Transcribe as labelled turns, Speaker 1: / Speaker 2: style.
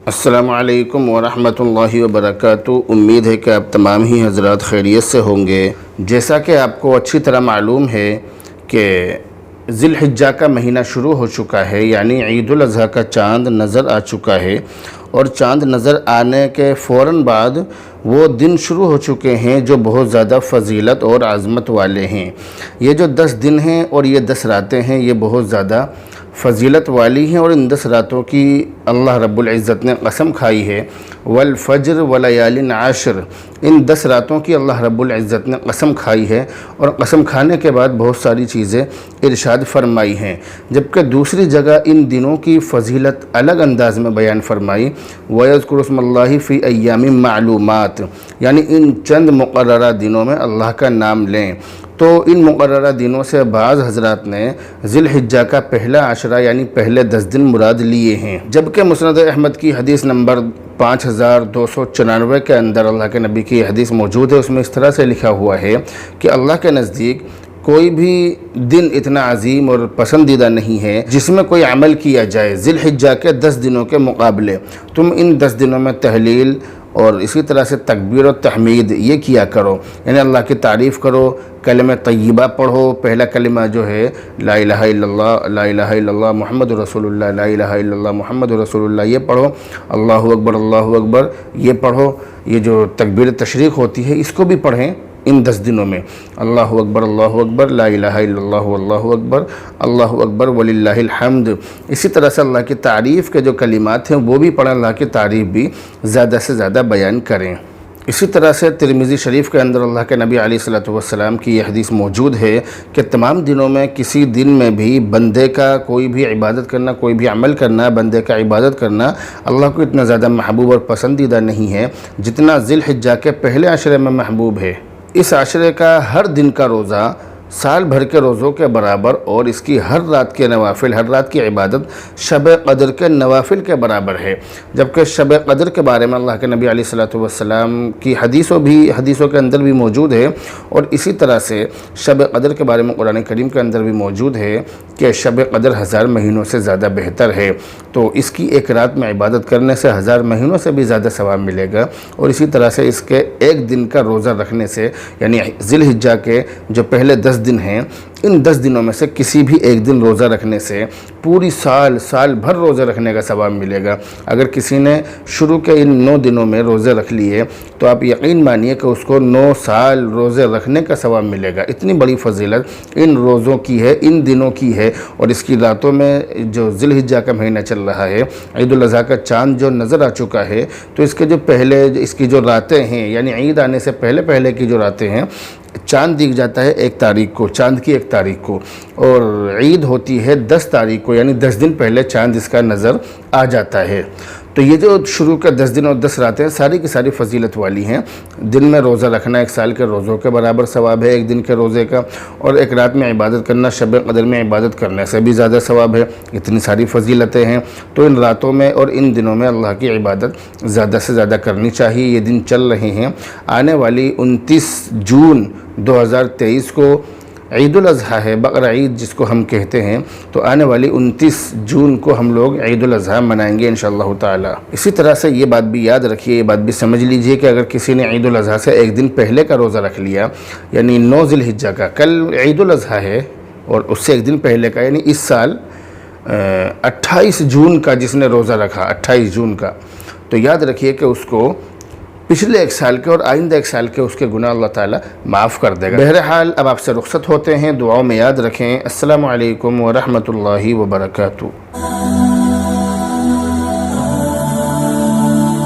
Speaker 1: السلام علیکم ورحمۃ اللہ وبرکاتہ۔ امید ہے کہ آپ تمام ہی حضرات خیریت سے ہوں گے۔ جیسا کہ آپ کو اچھی طرح معلوم ہے کہ ذی الحجہ کا مہینہ شروع ہو چکا ہے، یعنی عید الاضحیٰ کا چاند نظر آ چکا ہے، اور چاند نظر آنے کے فوراً بعد وہ دن شروع ہو چکے ہیں جو بہت زیادہ فضیلت اور عظمت والے ہیں۔ یہ جو 10 دن ہیں اور یہ 10 راتیں ہیں، یہ بہت زیادہ فضیلت والی ہیں، اور ان 10 راتوں کی اللہ رب العزت نے قسم کھائی ہے، والفجر ولیال عشر۔ ان 10 راتوں کی اللہ رب العزت نے قسم کھائی ہے، اور قسم کھانے کے بعد بہت ساری چیزیں ارشاد فرمائی ہیں، جبکہ دوسری جگہ ان دنوں کی فضیلت الگ انداز میں بیان فرمائی، وَيَذْكُرُ اسْمَ اللَّهِ فِي أَيَّامٍ مَعْلُومَاتٍ، یعنی ان چند مقررہ دنوں میں اللہ کا نام لیں۔ تو ان مقررہ دنوں سے بعض حضرات نے ذی الحجہ کا پہلا عشرہ یعنی پہلے 10 دن مراد لیے ہیں، جبکہ مسند احمد کی حدیث نمبر 5294 کے اندر اللہ کے نبی کی حدیث موجود ہے۔ اس میں اس طرح سے لکھا ہوا ہے کہ اللہ کے نزدیک کوئی بھی دن اتنا عظیم اور پسندیدہ نہیں ہے جس میں کوئی عمل کیا جائے ذی الحجہ کے 10 دنوں کے مقابلے۔ تم ان 10 دنوں میں تحلیل اور اسی طرح سے تکبیر و تحمید یہ کیا کرو، یعنی اللہ کی تعریف کرو، کلمہ طیبہ پڑھو۔ پہلا کلمہ جو ہے لا الہ الا اللہ، لا الہ الا اللہ محمد رسول اللہ، لا الہ الا اللہ محمد رسول اللہ یہ پڑھو، اللہ اکبر یہ پڑھو۔ یہ جو تکبیر تشریق ہوتی ہے اس کو بھی پڑھیں ان 10 دنوں میں، اللہ اکبر لا الہ الا اللہ اکبر وللہ الحمد۔ اسی طرح سے اللہ کی تعریف کے جو کلمات ہیں وہ بھی پڑھیں، اللہ کی تعریف بھی زیادہ سے زیادہ بیان کریں۔ اسی طرح سے ترمذی شریف کے اندر اللہ کے نبی علیہ الصلوۃ والسلام کی یہ حدیث موجود ہے کہ تمام دنوں میں کسی دن میں بھی بندے کا کوئی بھی عبادت کرنا، کوئی بھی عمل کرنا، بندے کا عبادت کرنا اللہ کو اتنا زیادہ محبوب اور پسندیدہ نہیں ہے جتنا ذی الحجہ کے پہلے عشرے میں محبوب ہے۔ اس عشرے کا ہر دن کا روزہ سال بھر کے روزوں کے برابر، اور اس کی ہر رات کے نوافل، ہر رات کی عبادت شب قدر کے نوافل کے برابر ہے۔ جبکہ شب قدر کے بارے میں اللہ کے نبی علیہ الصلوۃ والسلام کی حدیثوں کے اندر بھی موجود ہے، اور اسی طرح سے شب قدر کے بارے میں قرآن کریم کے اندر بھی موجود ہے کہ شب قدر 1000 مہینوں سے زیادہ بہتر ہے۔ تو اس کی ایک رات میں عبادت کرنے سے 1000 مہینوں سے بھی زیادہ ثواب ملے گا، اور اسی طرح سے اس کے ایک دن کا روزہ رکھنے سے، یعنی ذی الحجہ کے جو پہلے 10 دن ہیں، ان 10 دنوں میں سے کسی بھی ایک دن روزہ رکھنے سے پوری سال بھر روزے رکھنے کا ثواب ملے گا۔ اگر کسی نے شروع کے ان 9 دنوں میں روزے رکھ لیے تو آپ یقین مانیے کہ اس کو 9 سال روزے رکھنے کا ثواب ملے گا۔ اتنی بڑی فضیلت ان روزوں کی ہے، ان دنوں کی ہے، اور اس کی راتوں میں جو ذی الحجہ کا مہینہ چل رہا ہے، عید الاضحیٰ کا چاند جو نظر آ چکا ہے، تو اس کی جو راتیں ہیں، یعنی عید آنے سے پہلے کی جو راتیں ہیں، چاند دکھ جاتا ہے 1 تاریخ کو، چاند کی 1 تاریخ کو، اور عید ہوتی ہے 10 تاریخ کو، یعنی 10 دن پہلے چاند اس کا نظر آ جاتا ہے۔ تو یہ جو شروع کا 10 دن اور 10 راتیں ساری کی ساری فضیلت والی ہیں۔ دن میں روزہ رکھنا 1 سال کے روزوں کے برابر ثواب ہے، 1 دن کے روزے کا، اور 1 رات میں عبادت کرنا شب قدر میں عبادت کرنے سے بھی زیادہ ثواب ہے۔ اتنی ساری فضیلتیں ہیں، تو ان راتوں میں اور ان دنوں میں اللہ کی عبادت زیادہ سے زیادہ کرنی چاہیے۔ یہ دن چل رہے ہیں، آنے والی 29 جون 2023 کو عید الاضحیٰ ہے، بقر عید جس کو ہم کہتے ہیں، تو آنے والی 29 جون کو ہم لوگ عید الاضحیٰ منائیں گے انشاءاللہ تعالی۔ اسی طرح سے یہ بات بھی یاد رکھیے، یہ بات بھی سمجھ لیجئے کہ اگر کسی نے عید الاضحیٰ سے 1 دن پہلے کا روزہ رکھ لیا، یعنی 9 ذی الحجہ کا، کل عید الاضحیٰ ہے، اور اس سے 1 دن پہلے کا، یعنی اس سال 28 جون کا جس نے روزہ رکھا، 28 جون کا، تو یاد رکھیے کہ اس کو پچھلے 1 سال کے اور آئندہ 1 سال کے اس کے گناہ اللہ تعالیٰ معاف کر دے گا۔ بہرحال اب آپ سے رخصت ہوتے ہیں، دعاؤں میں یاد رکھیں۔ السلام علیکم ورحمۃ اللہ وبرکاتہ۔